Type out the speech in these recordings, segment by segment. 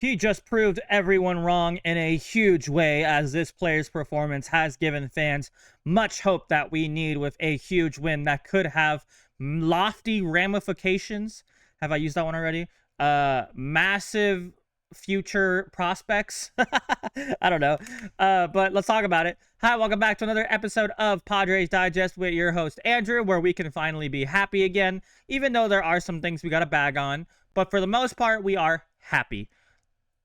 He just proved everyone wrong in a huge way, as this player's performance has given fans much hope that we need with a huge win that could have lofty ramifications. Have I used that one already? Massive future prospects. I don't know. But let's talk about it. Hi, welcome back to another episode of Padres Digest with your host, Andrew, where we can finally be happy again, even though there are some things we got to bag on. But for the most part, we are happy.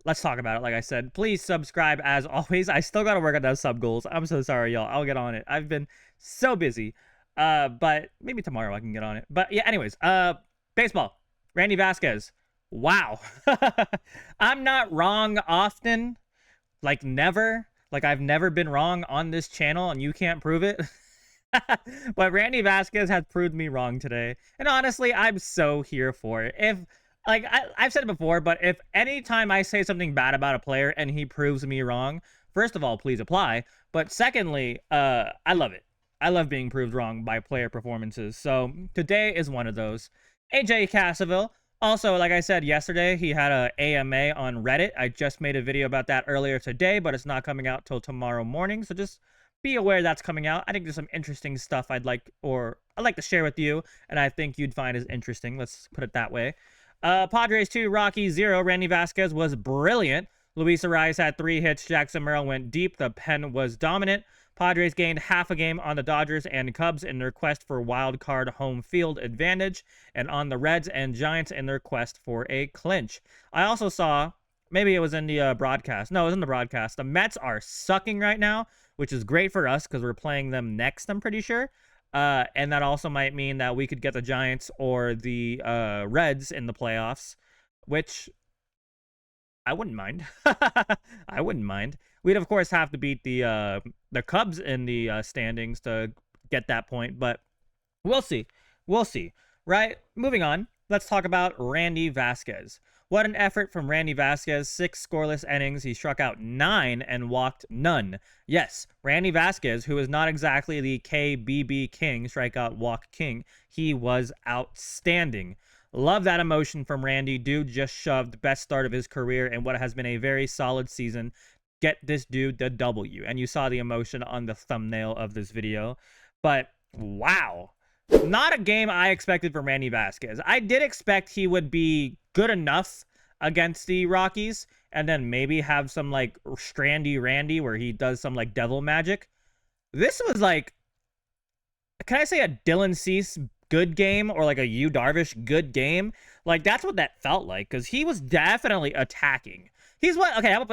Let's talk about it. Like I said, please subscribe as always. I still got to work on those sub goals. I'm so sorry, y'all. I'll get on it. I've been so busy. But maybe tomorrow I can get on it. But yeah, anyways, baseball. Randy Vasquez. Wow. I'm not wrong often. Like never. Like I've never been wrong on this channel and you can't prove it. But Randy Vasquez has proved me wrong today. And honestly, I'm so here for it. If like I've said it before, but if anytime I say something bad about a player and he proves me wrong, first of all, please apply. But secondly, I love it. I love being proved wrong by player performances. So today is one of those. AJ Cassaville. Also, like I said yesterday, he had a AMA on Reddit. I just made a video about that earlier today, but it's not coming out till tomorrow morning. So just be aware that's coming out. I think there's some interesting stuff I'd like to share with you, and I think you'd find as interesting. Let's put it that way. Padres 2, Rockies 0. Randy Vasquez was brilliant. Luis Arraez had 3 hits. Jackson Merrill went deep. The pen was dominant. Padres gained half a game on the Dodgers and Cubs in their quest for wild card home field advantage, and on the Reds and Giants in their quest for a clinch. I also saw, maybe it was in the broadcast. No, it was in the broadcast. The Mets are sucking right now, which is great for us because we're playing them next, I'm pretty sure. And that also might mean that we could get the Giants or the Reds in the playoffs, which I wouldn't mind. I wouldn't mind. We'd, of course, have to beat the Cubs in the standings to get that point, but we'll see. We'll see. Right? Moving on. Let's talk about Randy Vasquez. What an effort from Randy Vasquez. 6 scoreless innings. He struck out 9 and walked none. Yes, Randy Vasquez, who is not exactly the KBB king, strikeout walk king, he was outstanding. Love that emotion from Randy. Dude just shoved best start of his career in what has been a very solid season. Get this dude the W. And you saw the emotion on the thumbnail of this video. But wow. Not a game I expected from Randy Vasquez. I did expect he would be good enough against the Rockies and then maybe have some like Strandy Randy where he does some like devil magic. This was like, can I say a Dylan Cease good game or like a Yu Darvish good game? Like that's what that felt like because he was definitely attacking. He's what, okay, let's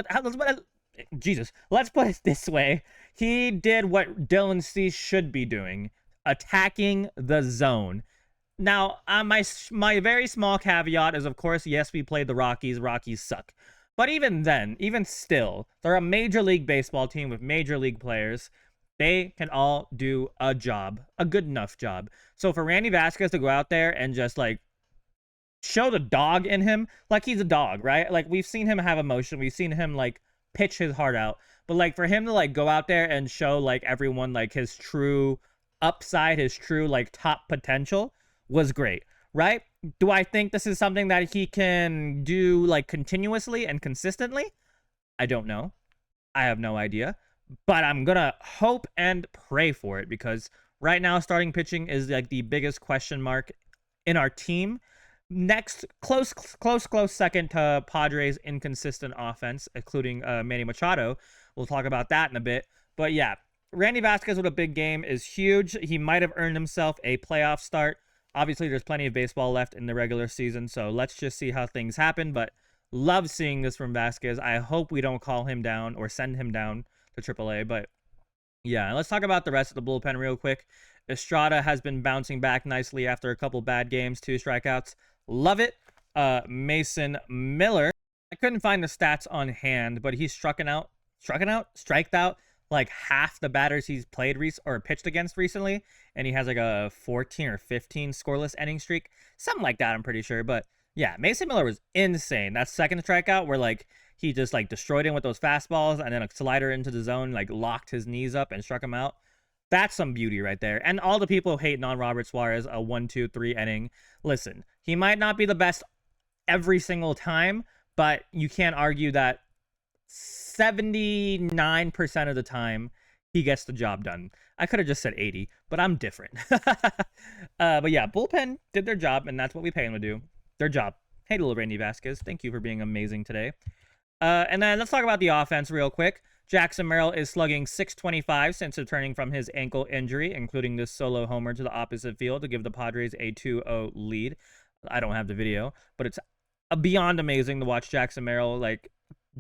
put it this way. He did what Dylan Cease should be doing, attacking the zone. Now, my very small caveat is, of course, yes, we played the Rockies. Rockies suck. But even then, even still, they're a Major League Baseball team with Major League players. They can all do a job, a good enough job. So for Randy Vasquez to go out there and just, like, show the dog in him, like he's a dog, right? Like, we've seen him have emotion. We've seen him, like, pitch his heart out. But, like, for him to, like, go out there and show, like, everyone, like, his true upside, his true, like, top potential was great, right? Do I think this is something that he can do like continuously and consistently? I don't know. I have no idea. But I'm gonna hope and pray for it because right now starting pitching is like the biggest question mark in our team. Next, close second to Padres' inconsistent offense, including Manny Machado. We'll talk about that in a bit. But yeah, Randy Vasquez with a big game is huge. He might have earned himself a playoff start. Obviously, there's plenty of baseball left in the regular season, so let's just see how things happen. But love seeing this from Vasquez. I hope we don't call him down or send him down to AAA. But yeah, let's talk about the rest of the bullpen real quick. Estrada has been bouncing back nicely after a couple bad games, 2 strikeouts. Love it. Mason Miller. I couldn't find the stats on hand, but he's striked out like half the batters he's played or pitched against recently, and he has like a 14 or 15 scoreless inning streak, something like that, I'm pretty sure. But yeah, Mason Miller was insane. That second strikeout where like he just like destroyed him with those fastballs and then a slider into the zone, like locked his knees up and struck him out. That's some beauty right there. And all the people hating on Robert Suarez, a 1-2-3 inning. Listen, he might not be the best every single time, but you can't argue that 79% of the time he gets the job done. I could have just said 80, but I'm different. But yeah, Bullpen did their job, and that's what we pay them to do. Their job. Hey, little Randy Vasquez, thank you for being amazing today. And then let's talk about the offense real quick. Jackson Merrill is slugging .625 since returning from his ankle injury, including this solo homer to the opposite field to give the Padres a 2-0 lead. I don't have the video, but it's beyond amazing to watch Jackson Merrill like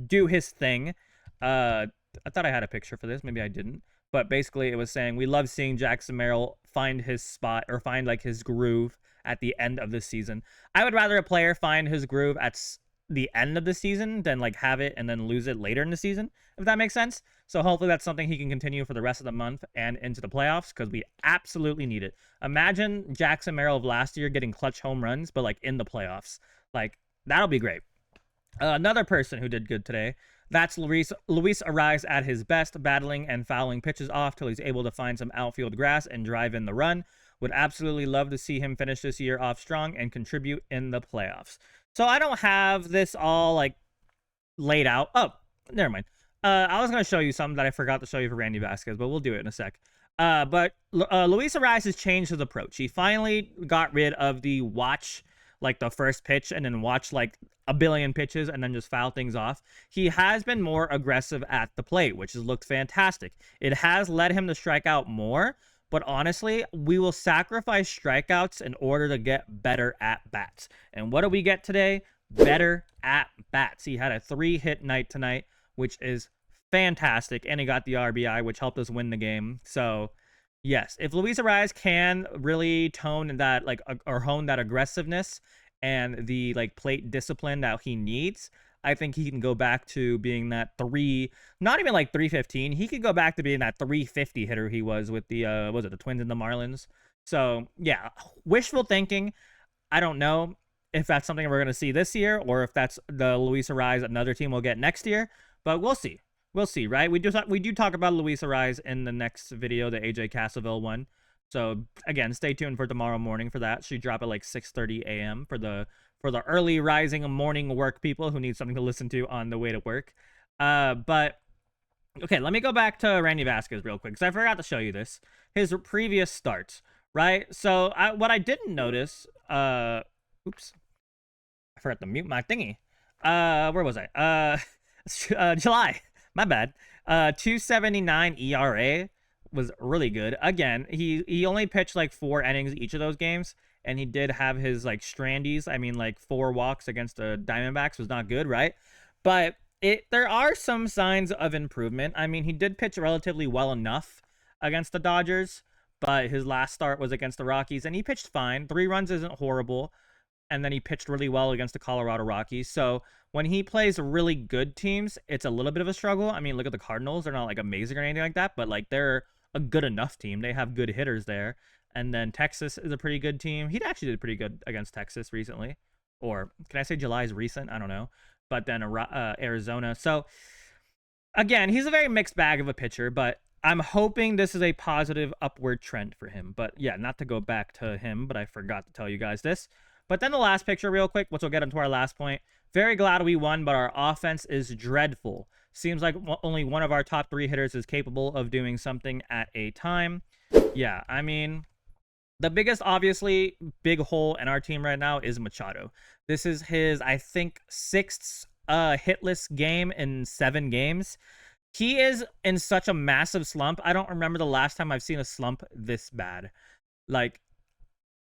do his thing. I thought I had a picture for this. Maybe I didn't. But basically, it was saying we love seeing Jackson Merrill find his spot or find like his groove at the end of the season. I would rather a player find his groove at the end of the season than like have it and then lose it later in the season, if that makes sense. So hopefully that's something he can continue for the rest of the month and into the playoffs, because we absolutely need it. Imagine Jackson Merrill of last year getting clutch home runs, but like in the playoffs. Like, that'll be great. Another person who did good today, that's Luis Arraez at his best, battling and fouling pitches off till he's able to find some outfield grass and drive in the run. Would absolutely love to see him finish this year off strong and contribute in the playoffs. So I don't have this all like laid out. Oh, never mind. I was going to show you something that I forgot to show you for Randy Vasquez, but we'll do it in a sec. But Luis Arraez has changed his approach. He finally got rid of the watch like the first pitch and then watch like a billion pitches and then just foul things off. He has been more aggressive at the plate, which has looked fantastic. It has led him to strike out more, but honestly, we will sacrifice strikeouts in order to get better at bats. And what do we get today? Better at bats. He had a 3-hit night tonight, which is fantastic, and he got the RBI, which helped us win the game. So yes, if Luis Arraez can really tone that like or hone that aggressiveness and the like plate discipline that he needs, I think he can go back to being that not even like 315. He could go back to being that 350 hitter he was with the the Twins and the Marlins. So yeah, wishful thinking. I don't know if that's something we're gonna see this year or if that's the Luis Arraez another team will get next year, but we'll see. We'll see, right? We do talk about Luis Arraez in the next video, the AJ Cassaville one. So again, stay tuned for tomorrow morning for that. She drop at like 6:30 a.m. for the early rising morning work people who need something to listen to on the way to work. But okay, let me go back to Randy Vasquez real quick because I forgot to show you this. His previous starts, right? So what I didn't notice, oops, I forgot to mute my thingy. Where was I? July. My bad. 2.79 ERA was really good. Again, he only pitched like 4 innings each of those games, and he did have his like strandies. I mean, like 4 walks against the Diamondbacks was not good, right? But there are some signs of improvement. I mean, he did pitch relatively well enough against the Dodgers, but his last start was against the Rockies, and he pitched fine. 3 runs isn't horrible. And then he pitched really well against the Colorado Rockies. So when he plays really good teams, it's a little bit of a struggle. I mean, look at the Cardinals. They're not like amazing or anything like that, but like they're a good enough team. They have good hitters there. And then Texas is a pretty good team. He actually did pretty good against Texas recently. Or can I say July's recent? I don't know. But then Arizona. So again, he's a very mixed bag of a pitcher, but I'm hoping this is a positive upward trend for him. But yeah, not to go back to him, but I forgot to tell you guys this. But then the last picture real quick, which we'll get into our last point. Very glad we won, but our offense is dreadful. Seems like only one of our top 3 hitters is capable of doing something at a time. Yeah, I mean, the biggest, obviously, big hole in our team right now is Machado. This is his, I think, 6th hitless game in 7 games. He is in such a massive slump. I don't remember the last time I've seen a slump this bad. Like,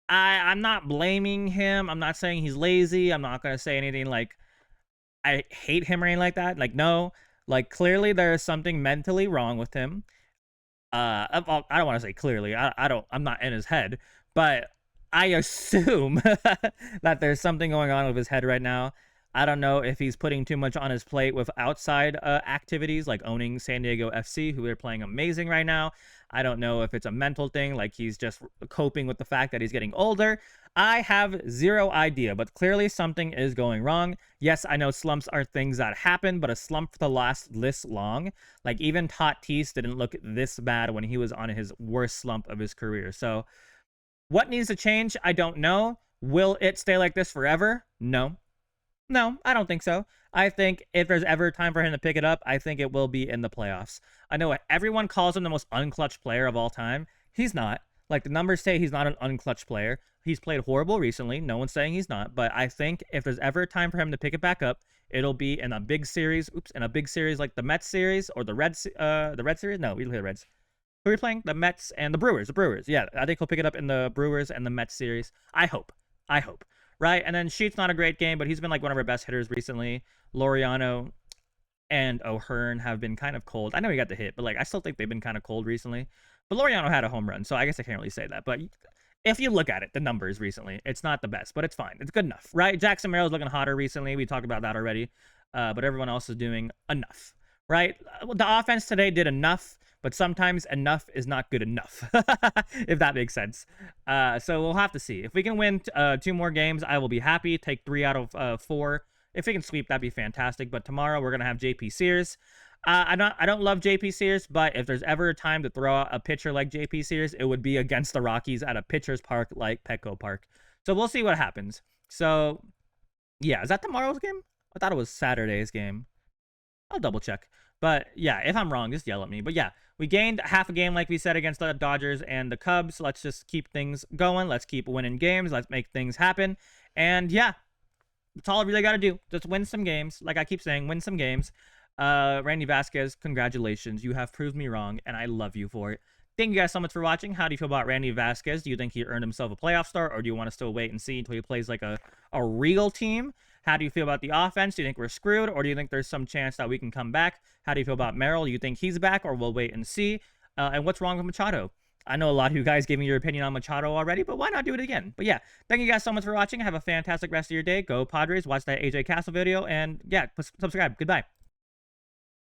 I'm not blaming him. I'm not saying he's lazy. I'm not going to say anything like I hate him or anything like that. Like, no. Like, clearly there is something mentally wrong with him. I don't want to say clearly. I'm not in his head. But I assume that there's something going on with his head right now. I don't know if he's putting too much on his plate with outside activities, like owning San Diego FC, who are playing amazing right now. I don't know if it's a mental thing, like he's just coping with the fact that he's getting older. I have zero idea, but clearly something is going wrong. Yes, I know slumps are things that happen, but a slump to last this long, like even Tatis didn't look this bad when he was on his worst slump of his career. So what needs to change? I don't know. Will it stay like this forever? No. No, I don't think so. I think if there's ever time for him to pick it up, I think it will be in the playoffs. I know everyone calls him the most unclutch player of all time. He's not. Like, the numbers say he's not an unclutch player. He's played horrible recently. No one's saying he's not. But I think if there's ever time for him to pick it back up, it'll be in a big series. In a big series like the Mets series or the Red series. No, we play the Reds. Who are we playing? The Mets and the Brewers. The Brewers. Yeah, I think he'll pick it up in the Brewers and the Mets series. I hope. Right? And then Shildt, not a great game, but he's been like one of our best hitters recently. Laureano and O'Hearn have been kind of cold. I know he got the hit, but like I still think they've been kind of cold recently. But Laureano had a home run, so I guess I can't really say that. But if you look at it, the numbers recently, it's not the best, but it's fine. It's good enough, right? Jackson Merrill's looking hotter recently. We talked about that already. But everyone else is doing enough, right? The offense today did enough, but sometimes enough is not good enough, if that makes sense. So we'll have to see. If we can win 2 more games, I will be happy. Take 3 out of 4. If we can sweep, that'd be fantastic. But tomorrow we're gonna have JP Sears. I don't love JP Sears, but if there's ever a time to throw out a pitcher like JP Sears, it would be against the Rockies at a pitcher's park like Petco Park. So we'll see what happens. So yeah, is that tomorrow's game? I thought it was Saturday's game. I'll double check. But yeah, if I'm wrong, just yell at me. But yeah, we gained half a game, like we said, against the Dodgers and the Cubs. Let's just keep things going. Let's keep winning games. Let's make things happen. And yeah, that's all I really got to do. Just win some games. Like I keep saying, win some games. Randy Vasquez, congratulations. You have proved me wrong, and I love you for it. Thank you guys so much for watching. How do you feel about Randy Vasquez? Do you think he earned himself a playoff start, or do you want to still wait and see until he plays like a real team? How do you feel about the offense? Do you think we're screwed, or do you think there's some chance that we can come back? How do you feel about Merrill? Do you think he's back, or we'll wait and see? And what's wrong with Machado? I know a lot of you guys gave me your opinion on Machado already, but why not do it again? But yeah, thank you guys so much for watching. Have a fantastic rest of your day. Go Padres. Watch that AJ Castle video, and yeah, subscribe. Goodbye.